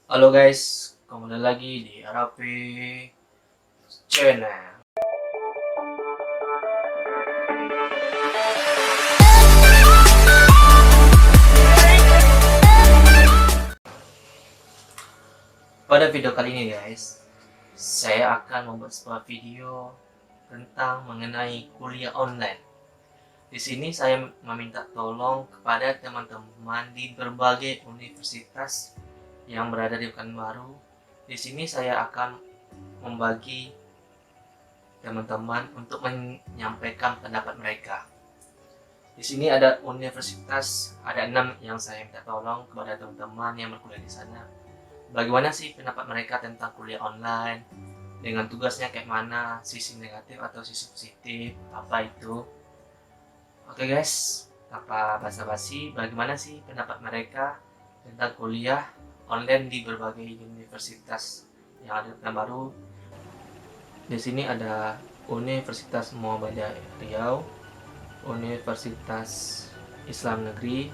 Halo guys, kembali lagi di RAP Channel. Pada video kali ini guys, saya akan membuat sebuah video tentang mengenai kuliah online. Di sini saya meminta tolong kepada teman-teman di berbagai universitas yang berada di Pekanbaru. Di sini saya akan membagi teman-teman untuk menyampaikan pendapat mereka. Di sini ada universitas, ada 6 yang saya minta tolong kepada teman-teman yang berkuliah di sana. Bagaimana sih pendapat mereka tentang kuliah online? Dengan tugasnya kayak mana? Sisi negatif atau sisi positif? Apa itu? Oke guys, tanpa basa-basi, bagaimana sih pendapat mereka tentang kuliah online di berbagai universitas yang ada di Pekanbaru? Di sini ada Universitas Muhammadiyah Riau, Universitas Islam Negeri,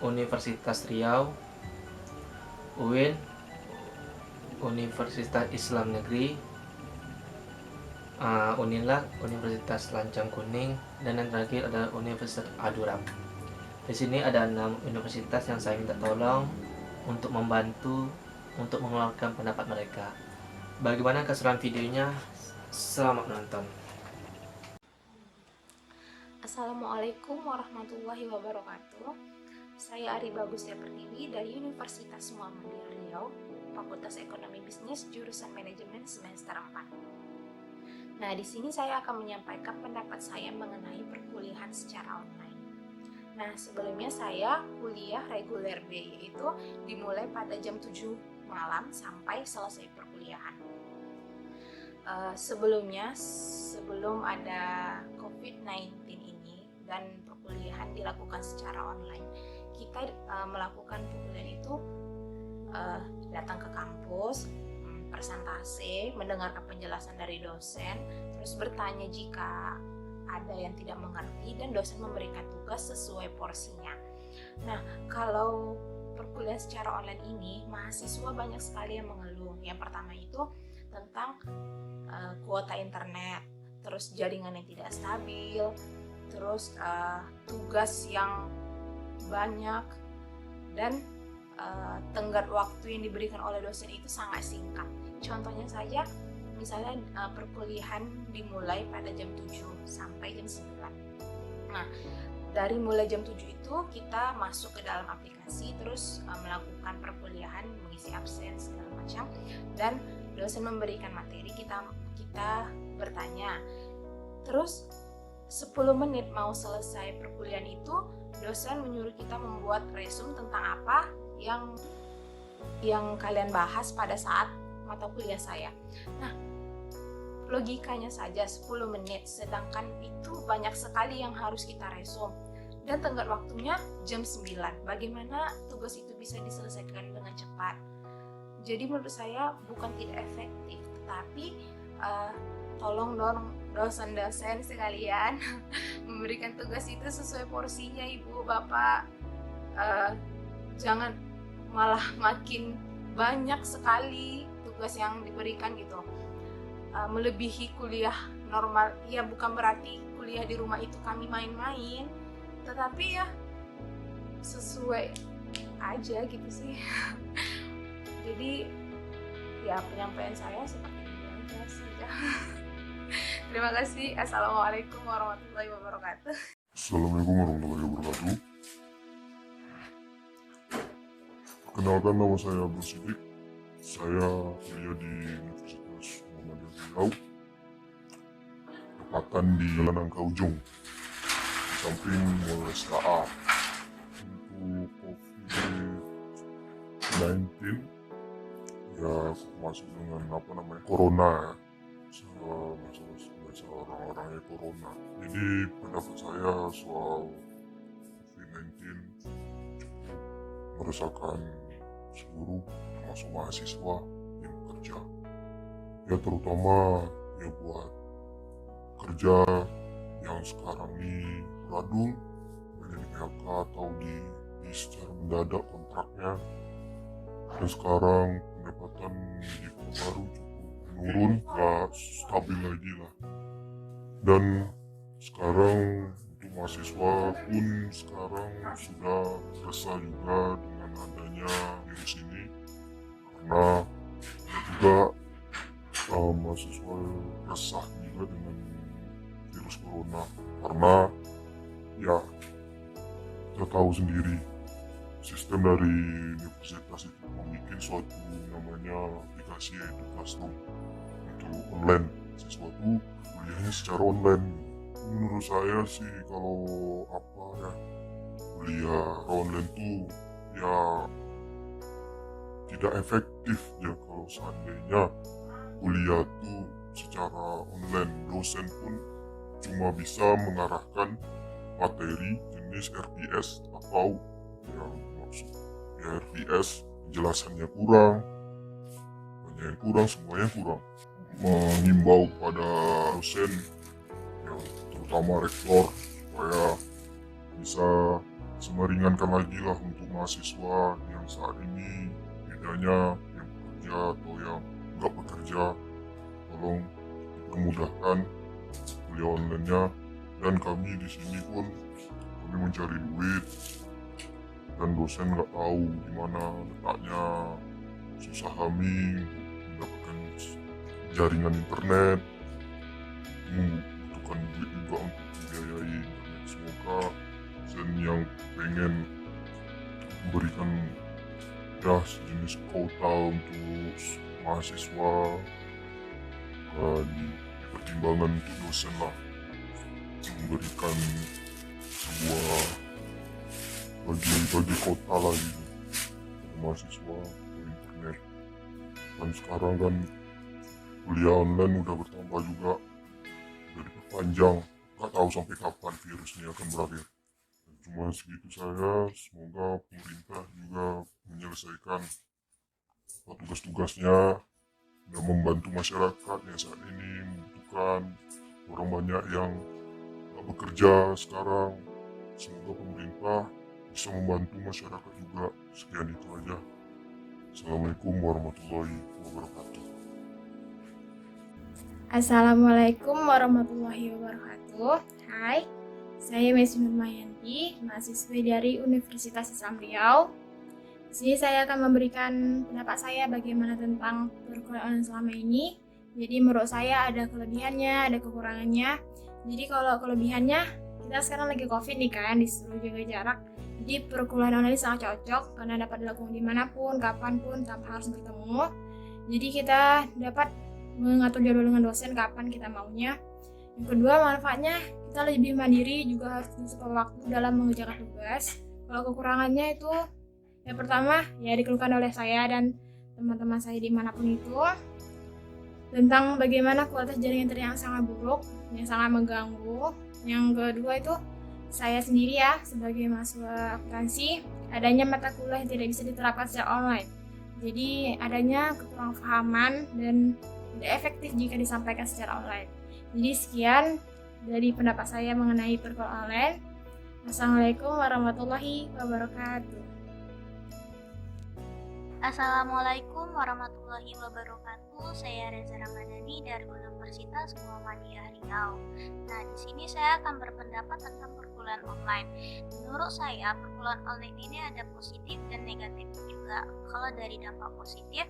Universitas Riau, UIN, Universitas Islam Negeri, Unilak, Universitas Lancang Kuning, dan yang terakhir ada Universitas Aduram. Di sini ada 6 universitas yang saya minta tolong untuk membantu untuk mengeluarkan pendapat mereka. Bagaimana keseruan videonya? Selamat menonton. Assalamualaikum warahmatullahi wabarakatuh. Saya Ari Bagustia Pertiwi dari Universitas Muhammadiyah Riau, Fakultas Ekonomi Bisnis, jurusan Manajemen semester 4. Nah, di sini saya akan menyampaikan pendapat saya mengenai perkuliahan secara online. Nah, sebelumnya saya kuliah reguler B, yaitu dimulai pada jam 7 malam sampai selesai perkuliahan. Sebelum ada COVID-19 ini dan perkuliahan dilakukan secara online, kita melakukan perkuliahan itu datang ke kampus, presentasi, mendengarkan penjelasan dari dosen, terus bertanya jika ada yang tidak mengerti, dan dosen memberikan tugas sesuai porsinya. Nah, kalau perkuliahan secara online ini, mahasiswa banyak sekali yang mengeluh. Yang pertama itu tentang kuota internet, terus jaringan yang tidak stabil, terus tugas yang banyak, dan tenggat waktu yang diberikan oleh dosen itu sangat singkat. Contohnya saja, misalnya perkuliahan dimulai pada jam 7 sampai jam 9. Nah, dari mulai jam 7 itu kita masuk ke dalam aplikasi, terus melakukan perkuliahan, mengisi absen segala macam, dan dosen memberikan materi, kita bertanya. Terus 10 menit mau selesai perkuliahan itu, dosen menyuruh kita membuat resume tentang apa yang kalian bahas pada saat mata kuliah saya. Nah, logikanya saja 10 menit, sedangkan itu banyak sekali yang harus kita resume. Dan tenggat waktunya jam 9. Bagaimana tugas itu bisa diselesaikan dengan cepat? Jadi menurut saya bukan tidak efektif, tetapi tolong dong dosen-dosen sekalian memberikan tugas itu sesuai porsinya, Ibu, Bapak. Jangan malah makin banyak sekali tugas yang diberikan gitu, melebihi kuliah normal. Ya, bukan berarti kuliah di rumah itu kami main-main, tetapi ya sesuai aja gitu sih. Jadi ya penyampaian saya seperti itu aja sih. Terima kasih. Assalamualaikum warahmatullahi wabarakatuh. Assalamualaikum warahmatullahi wabarakatuh. Perkenalkan, nama saya Abdul Sidik. Saya kuliah di Universitas Muhammadiyah Riau, tepatkan di Jalan Angka Ujung, di samping Mall SKA. Untuk COVID-19 ya masuk dengan corona ya, masa orang-orangnya corona. Jadi pendapat saya soal COVID-19 meresahkan seluruh, termasuk mahasiswa yang bekerja. Ya terutama ya buat kerja yang sekarang ini radul, banyak di PHK atau di secara mendadak kontraknya. Dan sekarang pendapatan di kota baru cukup menurun, gak stabil lagi lah. Dan sekarang untuk mahasiswa pun sekarang sudah resah juga dengan adanya virus ini, karena ada juga mahasiswa resah juga dengan virus corona, karena ya kita tahu sendiri sistem dari universitas itu membuat suatu namanya aplikasi, yaitu Classroom, untuk online. Sesuatu kuliahnya secara online. Menurut saya sih kalau kuliah online tuh ya tidak efektif ya kalau seandainya kuliah tuh secara online. Dosen pun cuma bisa mengarahkan materi jenis RPS atau yang maksud ya RPS, penjelasannya kurang, banyak yang kurang, semuanya kurang. Mengimbau pada dosen yang terutama rektor supaya bisa semeringankan lagi lah untuk mahasiswa yang saat ini bedanya yang bekerja atau yang nggak bekerja, tolong dipermudahkan kuliah online-nya. Dan kami di sini pun kami mencari duit dan dosen nggak tahu di mana letaknya, susah kami mendapatkan jaringan internet, membutuhkan duit juga untuk membiayai internet. Semoga dosen yang pengen memberikan ya sejenis kuota untuk mahasiswa di pertimbangan untuk dosen lah, memberikan sebuah bagi kota lagi untuk mahasiswa ke internet. Dan sekarang kan kuliah online udah bertambah juga, udah diperpanjang, nggak tahu sampai kapan virusnya akan berakhir. Cuma segitu saja, semoga pemerintah juga menyelesaikan tugas-tugasnya dan membantu masyarakat yang saat ini membutuhkan. Orang banyak yang tak bekerja sekarang, semoga pemerintah bisa membantu masyarakat juga. Sekian itu aja. Assalamualaikum warahmatullahi wabarakatuh. Assalamualaikum warahmatullahi wabarakatuh. Hai, saya Messi Nurmayanti, mahasiswa dari Universitas Islam Riau. Di sini saya akan memberikan pendapat saya bagaimana tentang perkuliahan selama ini. Jadi menurut saya ada kelebihannya, ada kekurangannya. Jadi kalau kelebihannya, kita sekarang lagi COVID nih kan, disuruh jaga jarak. Jadi perkuliahan online sangat cocok karena dapat dilakukan dimanapun, kapanpun, tanpa harus bertemu. Jadi kita dapat mengatur jadwal dengan dosen kapan kita maunya. Yang kedua, manfaatnya kita lebih mandiri, juga harus disupport waktu dalam mengerjakan tugas. Kalau kekurangannya itu, yang pertama ya dikeluhkan oleh saya dan teman-teman saya dimanapun itu, tentang bagaimana kualitas jaringan internet yang sangat buruk, yang sangat mengganggu. Yang kedua itu, saya sendiri ya sebagai mahasiswa akuntansi, adanya mata kuliah yang tidak bisa diterapkan secara online. Jadi adanya kekurangpahaman dan tidak efektif jika disampaikan secara online. Jadi sekian dari pendapat saya mengenai perkuliahan online. Assalamualaikum warahmatullahi wabarakatuh. Assalamualaikum warahmatullahi wabarakatuh. Saya Reza Ramadhani dari Universitas Muhammadiyah Riau. Nah, di sini saya akan berpendapat tentang perkuliahan online. Menurut saya, perkuliahan online ini ada positif dan negatif juga. Kalau dari dampak positif,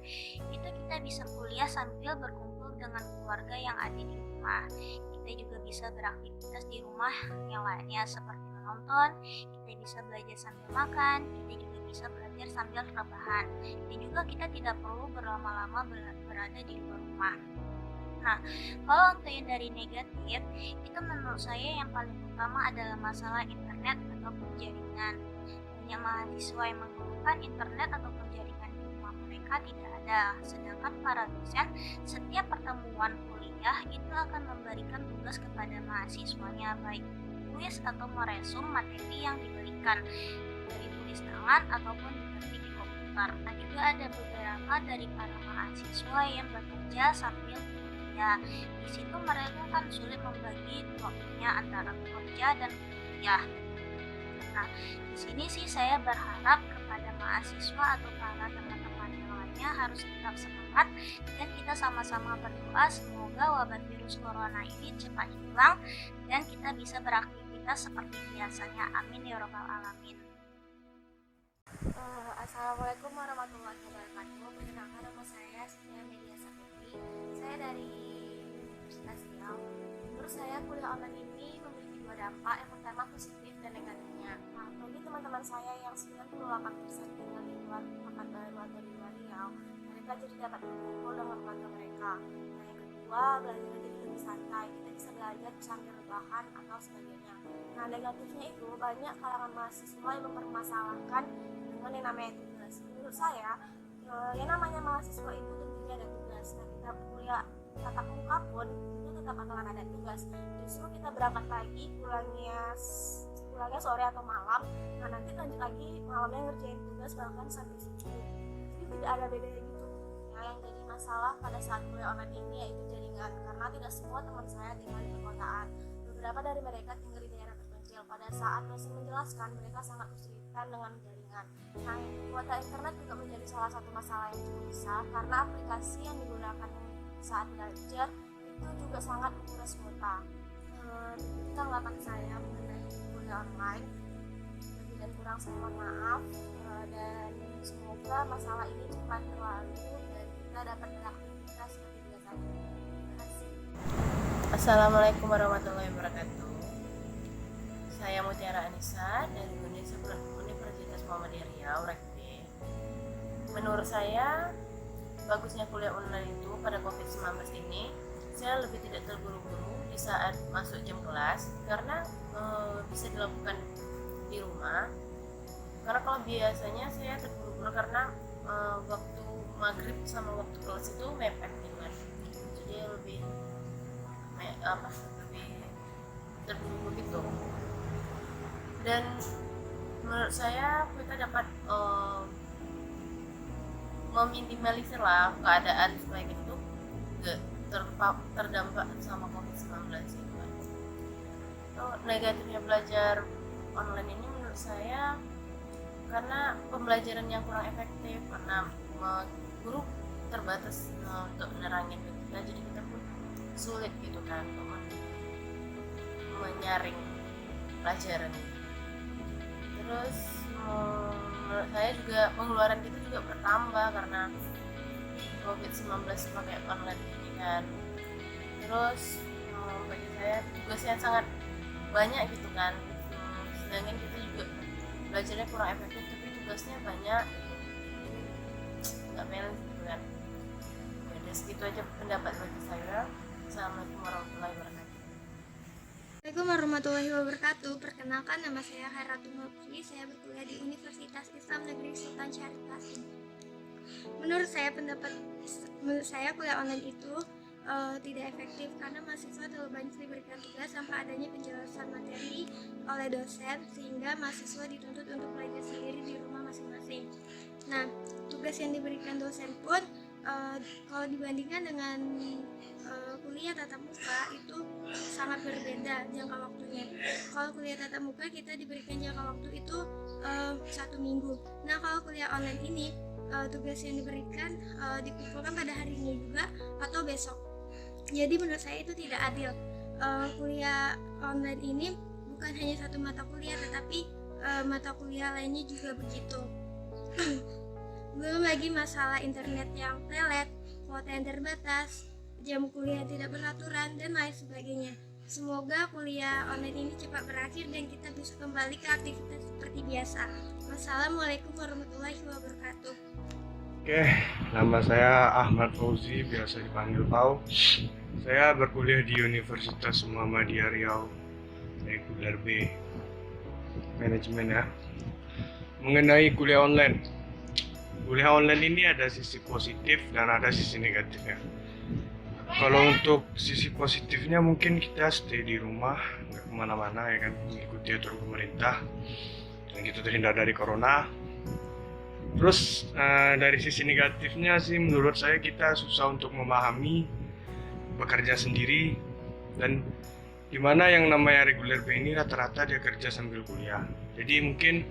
itu kita bisa kuliah sambil berkumpul dengan keluarga yang ada di rumah. Kita juga bisa beraktivitas di rumah yang lainnya seperti menonton, kita bisa belajar sambil makan, kita juga bisa belajar sambil rebahan, dan juga kita tidak perlu berlama-lama berada di luar rumah. Nah, kalau untuk yang dari negatif, itu menurut saya yang paling utama adalah masalah internet ataupun jaringan. Banyak mahasiswa yang mengeluhkan internet ataupun jaringan di rumah mereka tidak ada, sedangkan para dosen setiap pertemuan kuliah itu akan memberikan tugas kepada mahasiswanya, baik tulis atau meresum materi yang diberikan dari tulis tangan ataupun diketik di komputer. Nah, juga ada beberapa dari para mahasiswa yang bekerja sambil kuliah. Di situ mereka kan sulit membagi waktunya antara bekerja dan kuliah. Nah, di sini sih saya berharap kepada mahasiswa atau para teman-teman yang harus tetap semangat dan kita sama-sama berdoa semoga wabah virus corona ini cepat hilang dan kita bisa beraktivitas seperti biasanya. Amin ya robbal alamin. Assalamualaikum warahmatullahi wabarakatuh. Perkenalkan, nama saya Siti Media Saputri. Saya dari Universitas Riau. Menurut saya kuliah online ini memiliki dua dampak. Yang pertama positif dan negatifnya. Nah, bagi teman-teman saya yang 98% tinggal di luar Pekanbaru atau di luar Riau, mereka jadi dapat berkumpul dengan keluarga mereka. Nah, yang kedua, belajar jadi lebih santai. Kita bisa belajar sambil rebahan atau sebagainya. Nah, negatifnya itu banyak kalangan mahasiswa yang mempermasalahkan dengan yang namanya tugas. Menurut saya, yang namanya mahasiswa itu tentunya ada tugas. Nah, kita kuliah tatap muka pun itu tetap bakalan ada tugas. Justru kita berangkat pagi, pulangnya sore atau malam. Nah, nanti lanjut lagi malamnya ngerjain tugas bahkan sampai subuh. Jadi tidak ada bedanya gitu. Nah, yang jadi masalah pada saat kuliah online ini yaitu jaringan, karena tidak semua teman saya tinggal di perkotaan. Beberapa dari mereka tinggal di daerah terpencil. Pada saat dosen menjelaskan, mereka sangat kesulitan dengan jaringan. Nah, kuota internet juga menjadi salah satu masalah yang cukup besar karena aplikasi yang digunakan saat belajar itu juga sangat menguras kuota. Itu tanggapan saya mengenai kuliah online. Lebih dan kurang saya mohon maaf, dan semoga masalah ini cepat berlalu dan kita dapat beraktivitas seperti biasanya. Terima kasih. Assalamualaikum warahmatullahi wabarakatuh. Saya Mutiara Anissa dari Universitas Muhammadiyah Riau, Rekb. Menurut saya, bagusnya kuliah online itu pada COVID-19 ini, saya lebih tidak terburu-buru di saat masuk jam kelas karena bisa dilakukan di rumah. Karena kalau biasanya saya terburu-buru karena waktu maghrib sama waktu kelas itu mepet gitu kan. Jadi lebih terburu-buru gitu. Dan menurut saya kita dapat meminimalisir lah keadaan supaya gitu gak terdampak sama COVID-19 gitu kan. Negatifnya belajar online ini menurut saya karena pembelajaran yang kurang efektif, karena guru terbatas untuk menerangin kita, jadi kita pun sulit gitu kan untuk menyaring pelajaran. Terus menurut saya juga pengeluaran kita juga bertambah karena COVID-19 pakai online ini kan. Terus bagi saya tugasnya sangat banyak gitu kan, sedangkan kita juga belajarnya kurang efektif tapi tugasnya banyak, nggak balance gitu kan. Ya, segitu aja pendapat bagi saya. Assalamualaikum warahmatullahi wabarakatuh. Assalamualaikum warahmatullahi wabarakatuh. Perkenalkan, nama saya Hairatu Mufli. Saya berkuliah di Universitas Islam Negeri Sultan Syarif Qasim. Menurut saya kuliah online itu tidak efektif karena mahasiswa terlalu banyak diberikan tugas tanpa adanya penjelasan materi oleh dosen, sehingga mahasiswa dituntut untuk belajar sendiri di rumah masing-masing. Nah, tugas yang diberikan dosen pun kalau dibandingkan dengan kuliah tatap muka itu sangat berbeda jangka waktunya. Kalau kuliah tatap muka kita diberikan jangka waktu itu 1 minggu. Nah, kalau kuliah online ini tugas yang diberikan dikumpulkan pada hari ini juga atau besok. Jadi menurut saya itu tidak adil. Kuliah online ini bukan hanya satu mata kuliah, tetapi mata kuliah lainnya juga begitu. Belum lagi masalah internet yang telet, kuota yang terbatas, jam kuliah tidak beraturan, dan lain sebagainya. Semoga kuliah online ini cepat berakhir dan kita bisa kembali ke aktivitas seperti biasa. Wassalamualaikum warahmatullahi wabarakatuh. Oke, nama saya Ahmad Fauzi, biasa dipanggil Pau. Saya berkuliah di Universitas Muhammadiyah Riau, reguler B, manajemen ya. Mengenai kuliah online ini ada sisi positif dan ada sisi negatifnya. Kalau untuk sisi positifnya mungkin kita stay di rumah, nggak kemana-mana ya kan, mengikuti aturan pemerintah, dan kita terhindar dari corona. Terus dari sisi negatifnya sih menurut saya kita susah untuk memahami, bekerja sendiri, dan dimana yang namanya reguler B ini rata-rata dia kerja sambil kuliah. Jadi mungkin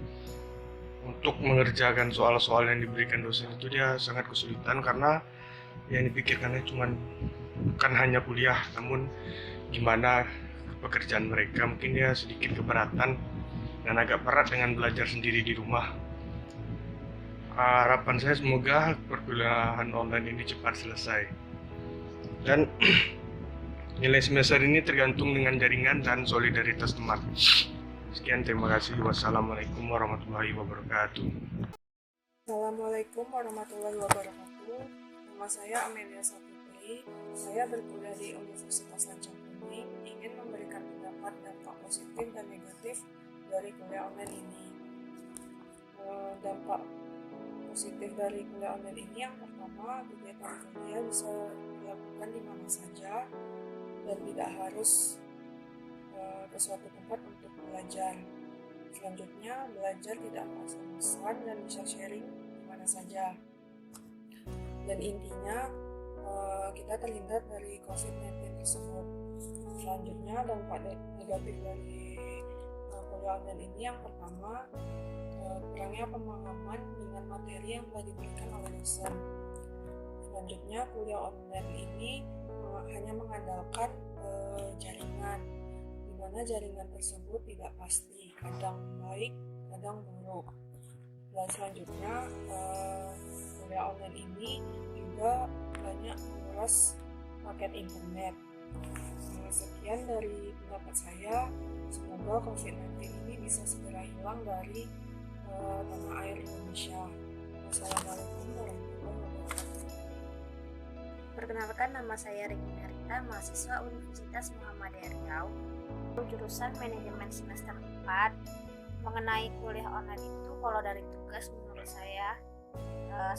untuk mengerjakan soal-soal yang diberikan dosen itu dia sangat kesulitan, karena yang dipikirkannya bukan hanya kuliah, namun gimana pekerjaan mereka. Mungkin dia sedikit keberatan dan agak berat dengan belajar sendiri di rumah. Harapan saya semoga perkuliahan online ini cepat selesai. Dan nilai semester ini tergantung dengan jaringan dan solidaritas teman. Sekian, terima kasih. Wassalamualaikum warahmatullahi wabarakatuh. Assalamualaikum warahmatullahi wabarakatuh. Nama saya Amelia Saputri. Saya berkuliah di Universitas Lancang Kuning, ingin memberikan pendapat dampak positif dan negatif dari kuliah online ini. Dampak positif dari kuliah online ini yang pertama, kegiatan kuliah bisa dilakukan di mana saja dan tidak harus ke suatu tempat untuk belajar. Selanjutnya, belajar tidak merasa bosan dan bisa sharing di mana saja. Dan intinya, kita terhindar dari COVID-19 tersebut. Selanjutnya, dampak negatif dari kuliah online ini yang pertama, kurangnya pemahaman dengan materi yang telah diberikan oleh dosen. Selanjutnya, kuliah online ini hanya mengandalkan jaringan, di mana jaringan tersebut tidak pasti, kadang baik, kadang buruk. Dan selanjutnya, kuliah online ini juga banyak menguras paket internet. Sekian dari pendapat saya. Semoga COVID-19 ini bisa segera hilang dari tanah air Indonesia. Wassalamualaikum warahmatullahi wabarakatuh. Perkenalkan, nama saya Regina Rita, mahasiswa Universitas Muhammadiyah Riau, jurusan manajemen semester 4. Mengenai kuliah online itu, kalau dari tugas menurut saya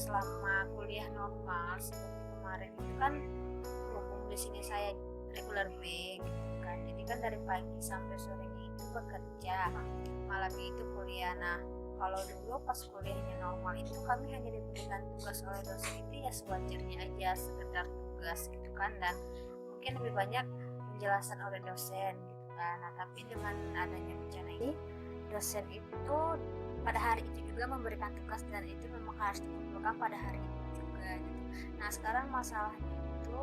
selama kuliah normal seperti kemarin itu kan, berhubung di sini saya regular B gitu kan, jadi kan dari pagi sampai sorenya itu bekerja, malamnya itu kuliah. Nah, kalau dulu pas kuliahnya normal itu kami hanya diberikan tugas oleh dosen itu ya sewajarnya aja, sekedar tugas gitu kan, dan mungkin lebih banyak penjelasan oleh dosen gitu kan. Nah, tapi dengan adanya bencana ini, dosen itu pada hari itu juga memberikan tugas, dan itu memang harus dikumpulkan pada hari itu juga gitu. Nah, sekarang masalahnya itu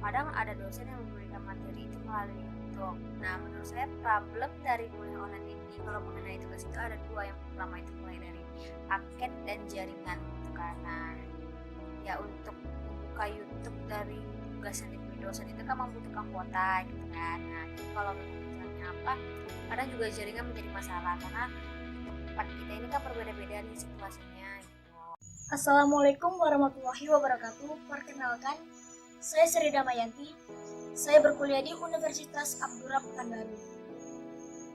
kadang ada dosen yang memberikan materi itu melalui YouTube. Nah, menurut saya problem dari kuliah online ini kalau mengenai tugas itu ada dua. Yang pertama itu mulai dari paket dan jaringan gitu. Karena ya untuk membuka YouTube dari tugas yang diberi dosen itu kan membutuhkan kuota gitu kan. Nah, jadi kalau misalnya apa, kadang juga jaringan menjadi masalah karena tempat kita ini kan berbeda-beda nih situasinya gitu. Assalamualaikum warahmatullahi wabarakatuh. Perkenalkan, saya Sri Damayanti. Saya berkuliah di Universitas Abdurrahman Pekanbaru.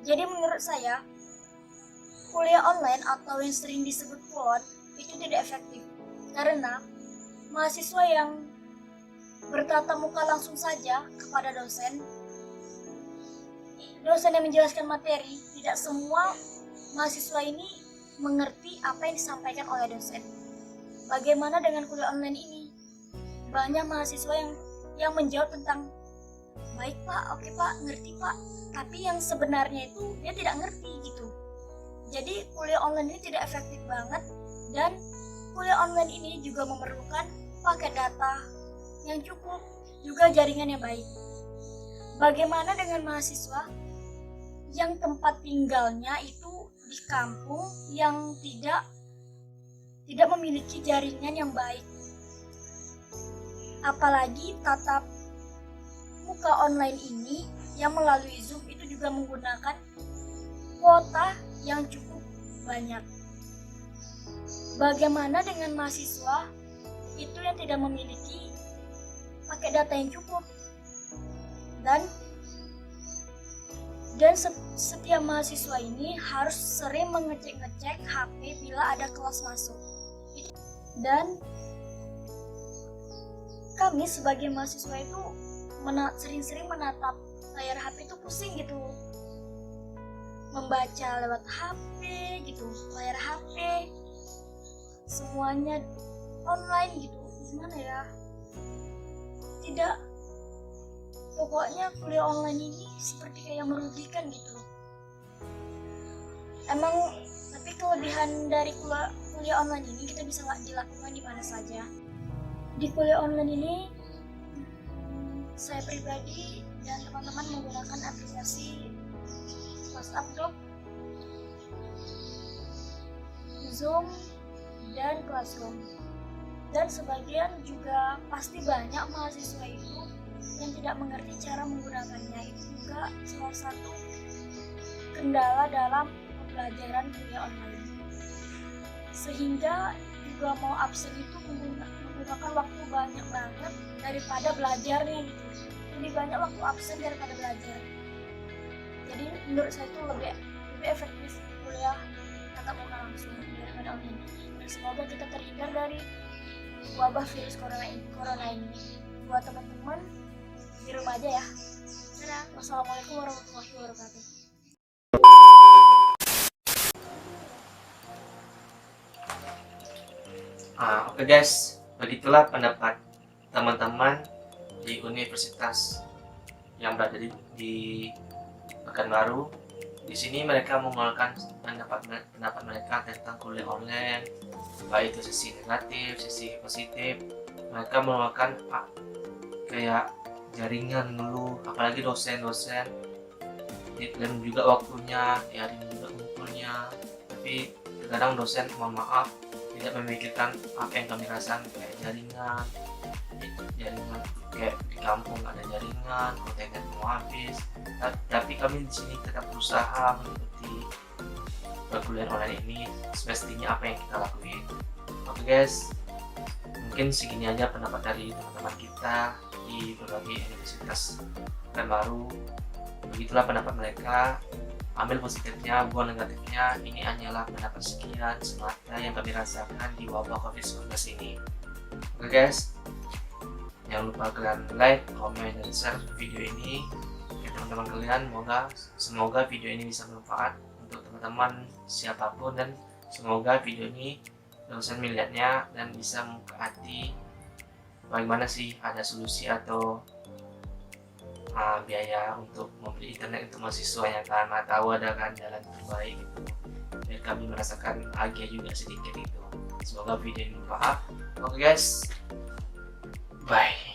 Jadi menurut saya, kuliah online atau yang sering disebut kulon itu tidak efektif. Karena mahasiswa yang bertatap muka langsung saja kepada dosen yang menjelaskan materi, tidak semua mahasiswa ini mengerti apa yang disampaikan oleh dosen. Bagaimana dengan kuliah online ini? Banyak mahasiswa yang menjawab tentang baik pak, oke pak, ngerti pak, tapi yang sebenarnya itu dia tidak ngerti gitu. Jadi kuliah online ini tidak efektif banget, dan kuliah online ini juga memerlukan paket data yang cukup, juga jaringan yang baik. Bagaimana dengan mahasiswa yang tempat tinggalnya itu di kampung yang tidak memiliki jaringan yang baik? Apalagi tatap muka online ini yang melalui Zoom itu juga menggunakan kuota yang cukup banyak. Bagaimana dengan mahasiswa itu yang tidak memiliki pakai data yang cukup? Dan setiap mahasiswa ini harus sering mengecek HP bila ada kelas masuk. Dan kami sebagai mahasiswa itu sering-sering menatap layar HP itu pusing gitu, membaca lewat HP gitu, layar HP semuanya online gitu. Gimana ya, tidak, pokoknya kuliah online ini seperti kayak merugikan gitu. Emang, tapi kelebihan dari kuliah online ini kita bisa dilakukan di mana saja. Di kuliah online ini saya pribadi dan teman-teman menggunakan aplikasi WhatsApp Group, Zoom, dan Classroom. Dan sebagian juga pasti banyak mahasiswa itu yang tidak mengerti cara menggunakannya. Itu juga salah satu kendala dalam pembelajaran kuliah online. Sehingga juga mau absen itu menggunakan waktu banyak banget daripada belajarnya gitu. Lebih banyak waktu absen daripada belajar. Jadi menurut saya itu lebih efektif kuliah tatap muka langsung daripada online. Dan semoga kita terhindar dari wabah virus corona ini. Buat teman-teman di rumah aja ya. Dadah. Wassalamualaikum warahmatullahi wabarakatuh. Oke guys, begitulah pendapat teman-teman di universitas yang berada di Pekanbaru. Di sini mereka mengeluarkan pendapat mereka tentang kuliah online, baik itu sisi negatif, sisi positif. Mereka mengeluarkan kayak jaringan dulu, apalagi dosen-dosen, dan juga waktunya, hari juga ngumpulnya. Tapi terkadang dosen, mohon maaf, tidak memikirkan apa yang kami rasakan, kayak jaringan kayak di kampung ada jaringan, kontennya mau habis. Tapi kami di sini tetap berusaha mengikuti perkuliahan online ini semestinya apa yang kita lakuin. Oke guys, mungkin segini aja pendapat dari teman-teman kita di berbagai universitas Pekanbaru. Begitulah pendapat mereka. Ambil positifnya, buang negatifnya. Ini hanyalah pendapat sekian semata yang kami rasakan di wabah COVID-19 ini. Oke guys, jangan lupa kalian like, komen, dan share video ini ke teman-teman kalian. Semoga video ini bisa bermanfaat untuk teman-teman siapapun, dan semoga video ini dosen melihatnya dan bisa membuka hati bagaimana sih ada solusi atau biaya untuk membeli internet untuk mahasiswa yang karena tahu ada kan jalan terbaik gitu. Dan kami merasakan bahagia juga sedikit itu. Semoga video ini bermanfaat. Oke guys, bye.